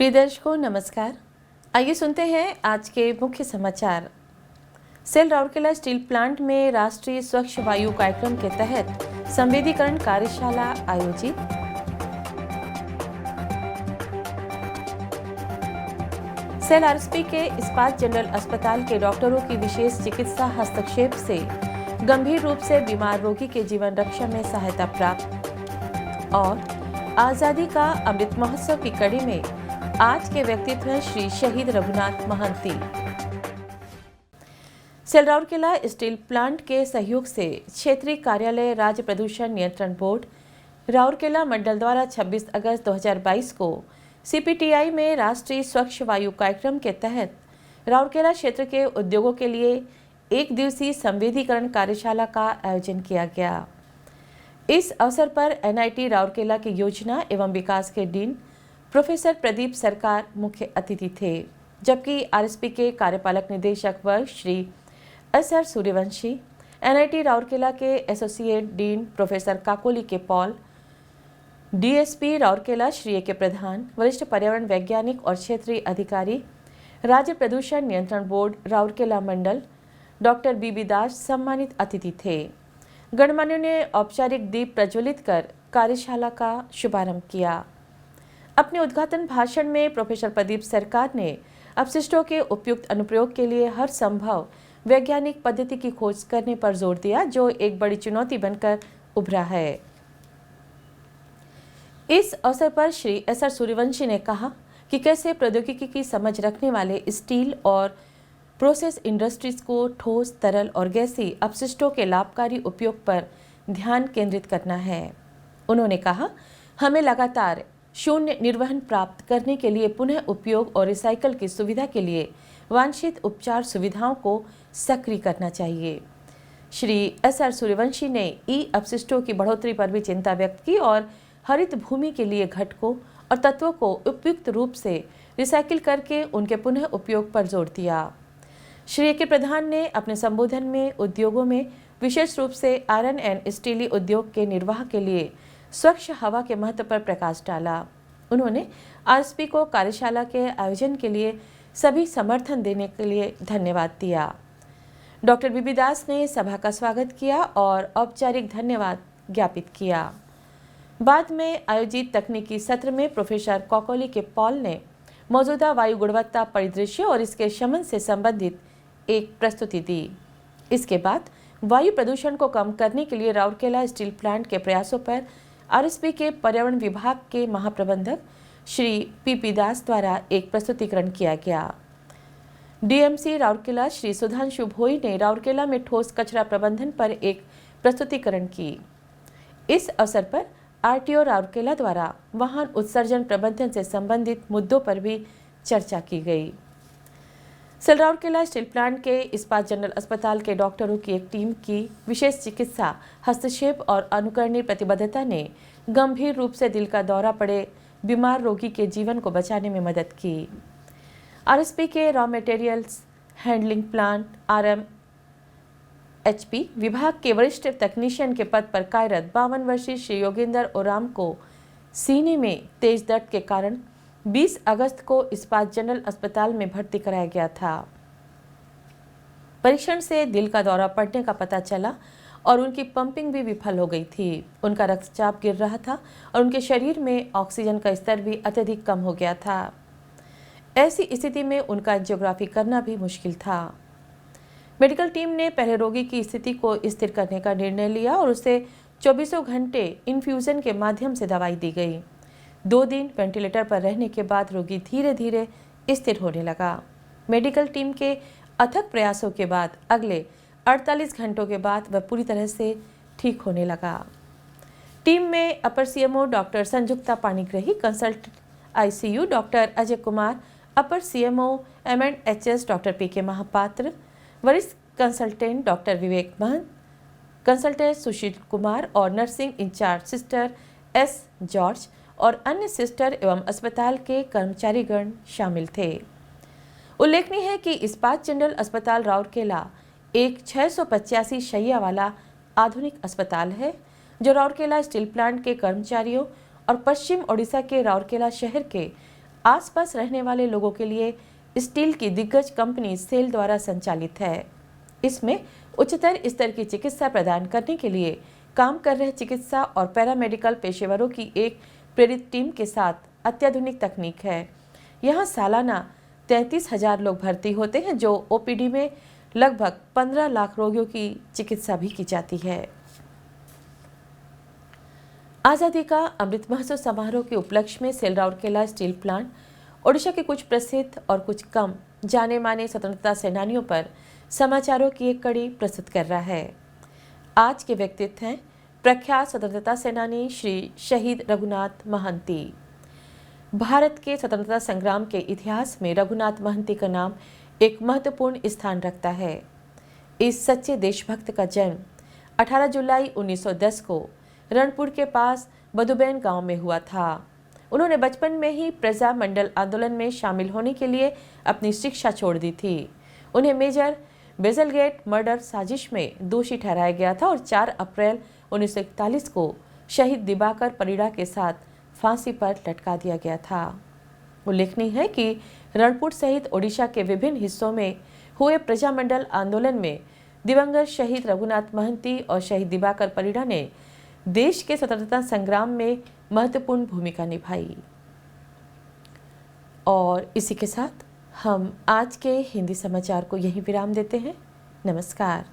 प्रिय दर्शकों नमस्कार। आइए सुनते हैं आज के मुख्य समाचार। सेल राउरकेला स्टील प्लांट में राष्ट्रीय स्वच्छ वायु कार्यक्रम के तहत संवेदीकरण कार्यशाला आयोजित। सेल आरएसपी के इस्पात जनरल अस्पताल के डॉक्टरों की विशेष चिकित्सा हस्तक्षेप से गंभीर रूप से बीमार रोगी के जीवन रक्षा में सहायता प्राप्त। और आजादी का अमृत महोत्सव की कड़ी में आज के व्यक्तित्व श्री शहीद रघुनाथ महंती। सेल राउरकेला स्टील प्लांट के सहयोग से क्षेत्रीय कार्यालय राज्य प्रदूषण नियंत्रण बोर्ड राउरकेला मंडल द्वारा 26 अगस्त 2022 को सीपीटीआई में राष्ट्रीय स्वच्छ वायु कार्यक्रम के तहत राउरकेला क्षेत्र के उद्योगों के लिए एक दिवसीय संवेदीकरण कार्यशाला का आयोजन किया गया। इस अवसर पर एनआईटी राउरकेला के योजना एवं विकास के डीन प्रोफेसर प्रदीप सरकार मुख्य अतिथि थे, जबकि आरएसपी के कार्यपालक निदेशक वर्ग श्री एसआर सूर्यवंशी, एनआईटी राउरकेला के एसोसिएट डीन प्रोफेसर काकोली के पॉल, डीएसपी राउरकेला श्री ए के प्रधान, वरिष्ठ पर्यावरण वैज्ञानिक और क्षेत्रीय अधिकारी, राज्य प्रदूषण नियंत्रण बोर्ड राउरकेला मंडल डॉक्टर बीबी दास सम्मानित अतिथि थे। गणमान्यों ने औपचारिक दीप प्रज्वलित कर कार्यशाला का शुभारंभ किया। अपने उद्घाटन भाषण में प्रोफेसर प्रदीप सरकार ने अपशिष्टों के उपयुक्त अनुप्रयोग के लिए हर संभव वैज्ञानिक पद्धति की खोज करने पर जोर दिया, जो एक बड़ी चुनौती बनकर उभरा है। इस अवसर पर श्री एसआर सूर्यवंशी ने कहा कि कैसे प्रौद्योगिकी की समझ रखने वाले स्टील और प्रोसेस इंडस्ट्रीज को ठोस, तरल और गैसीय अपशिष्टों के लाभकारी उपयोग पर ध्यान केंद्रित करना है। उन्होंने कहा, हमें लगातार शून्य निर्वहन प्राप्त करने के लिए पुनः उपयोग और रिसाइकल की सुविधा के लिए वांछित उपचार सुविधाओं को सक्रिय करना चाहिए। श्री एसआर सूर्यवंशी ने ई अपशिष्टों की बढ़ोतरी पर भी चिंता व्यक्त की और हरित भूमि के लिए घटकों और तत्वों को उपयुक्त रूप से रिसाइकिल करके उनके पुनः उपयोग पर जोर दिया। श्री ए के प्रधान ने अपने संबोधन में उद्योगों में विशेष रूप से आयरन एंड स्टील उद्योग के निर्वाह के लिए स्वच्छ हवा के महत्व पर प्रकाश डाला। उन्होंने आरएसपी को कार्यशाला के आयोजन के लिए सभी समर्थन देने के लिए धन्यवाद दिया। डॉक्टर बीबी दास ने सभा का स्वागत किया और औपचारिक धन्यवाद ज्ञापित किया। बाद में आयोजित तकनीकी सत्र में प्रोफेसर कॉकोली के पॉल ने मौजूदा वायु गुणवत्ता परिदृश्य और इसके शमन से संबंधित एक प्रस्तुति दी। इसके बाद वायु प्रदूषण को कम करने के लिए राउरकेला स्टील प्लांट के प्रयासों पर आरएसपी के पर्यावरण विभाग के महाप्रबंधक श्री पीपी दास द्वारा एक प्रस्तुतिकरण किया गया। डीएमसी राउरकेला श्री सुधांशु भोई ने राउरकेला में ठोस कचरा प्रबंधन पर एक प्रस्तुतिकरण की। इस अवसर पर आरटीओ राउरकेला द्वारा वाहन उत्सर्जन प्रबंधन से संबंधित मुद्दों पर भी चर्चा की गई। सेल राउरकेला स्टील प्लांट के इस्पात जनरल अस्पताल के डॉक्टरों की एक टीम की विशेष चिकित्सा हस्तक्षेप और अनुकरणीय प्रतिबद्धता ने गंभीर रूप से दिल का दौरा पड़े बीमार रोगी के जीवन को बचाने में मदद की। आरएसपी के रॉ मटेरियल्स हैंडलिंग प्लांट आरएमएचपी विभाग के वरिष्ठ तकनीशियन के पद पर कार्यरत 52 वर्षीय श्री योगेंद्र ओराम को सीने में तेज दर्द के कारण 20 अगस्त को इस्पात जनरल अस्पताल में भर्ती कराया गया था। परीक्षण से दिल का दौरा पड़ने का पता चला और उनकी पंपिंग भी विफल हो गई थी। उनका रक्तचाप गिर रहा था और उनके शरीर में ऑक्सीजन का स्तर भी अत्यधिक कम हो गया था। ऐसी स्थिति में उनका एंजियोग्राफी करना भी मुश्किल था। मेडिकल टीम ने पहले रोगी की स्थिति को स्थिर करने का निर्णय लिया और उसे 24 घंटे इन्फ्यूजन के माध्यम से दवाई दी गई। 2 दिन वेंटिलेटर पर रहने के बाद रोगी धीरे धीरे स्थिर होने लगा। मेडिकल टीम के अथक प्रयासों के बाद अगले 48 घंटों के बाद वह पूरी तरह से ठीक होने लगा। टीम में अपर CMO doctor Sanjukta Panigrahi, consult ICU doctor Ajay Kumar, अपर CMO MNHS doctor P K Mahapatra, वरिष्ठ consultant doctor Vivek Mahant, consultant Sushil Kumar और nursing incharge sister S George और अन्य सिस्टर एवं अस्पताल के कर्मचारीगण शामिल थे। उल्लेखनीय है कि इस्पात जनरल अस्पताल राउरकेला एक 685 शैय्या वाला आधुनिक अस्पताल है, जो राउरकेला स्टील प्लांट के कर्मचारियों और पश्चिम ओडिशा के राउरकेला शहर के आसपास रहने वाले लोगों के लिए स्टील की दिग्गज कंपनी सेल द्वारा संचालित है। इसमें उच्चतर स्तर की चिकित्सा प्रदान करने के लिए काम कर रहे चिकित्सा और पैरामेडिकल पेशेवरों की एक प्रेरित टीम के साथ अत्याधुनिक तकनीक है। यहाँ सालाना 33,000 लोग भर्ती होते हैं, जो ओपीडी में लगभग 15 लाख रोगियों की चिकित्सा भी की जाती है। आज़ादी का अमृत महोत्सव समारोह के उपलक्ष्य में सेल राउरकेला स्टील प्लांट ओडिशा के कुछ प्रसिद्ध और कुछ कम जाने माने स्वतंत्रता सेनानियों पर समाचारों की एक कड़ी प्रस्तुत कर रहा है। आज के व्यक्तित्व हैं प्रख्यात स्वतंत्रता सेनानी श्री शहीद रघुनाथ महंती। भारत के स्वतंत्रता संग्राम के इतिहास में रघुनाथ महंती का नाम एक महत्वपूर्ण स्थान रखता है। इस सच्चे देशभक्त का जन्म 18 जुलाई 1910 को रणपुर के पास बधुबैन गांव में हुआ था। उन्होंने बचपन में ही प्रजा मंडल आंदोलन में शामिल होने के लिए अपनी शिक्षा छोड़ दी थी। उन्हें मेजर बेजलगेट मर्डर साजिश में दोषी ठहराया गया था और 4 अप्रैल 1941 को शहीद दिवाकर परिड़ा के साथ फांसी पर लटका दिया गया था। उल्लेखनीय है कि रणपुर सहित ओडिशा के विभिन्न हिस्सों में हुए प्रजामंडल आंदोलन में दिवंगत शहीद रघुनाथ महंती और शहीद दिवाकर परिड़ा ने देश के स्वतंत्रता संग्राम में महत्वपूर्ण भूमिका निभाई। और इसी के साथ हम आज के हिंदी समाचार को यहीं विराम देते हैं। नमस्कार।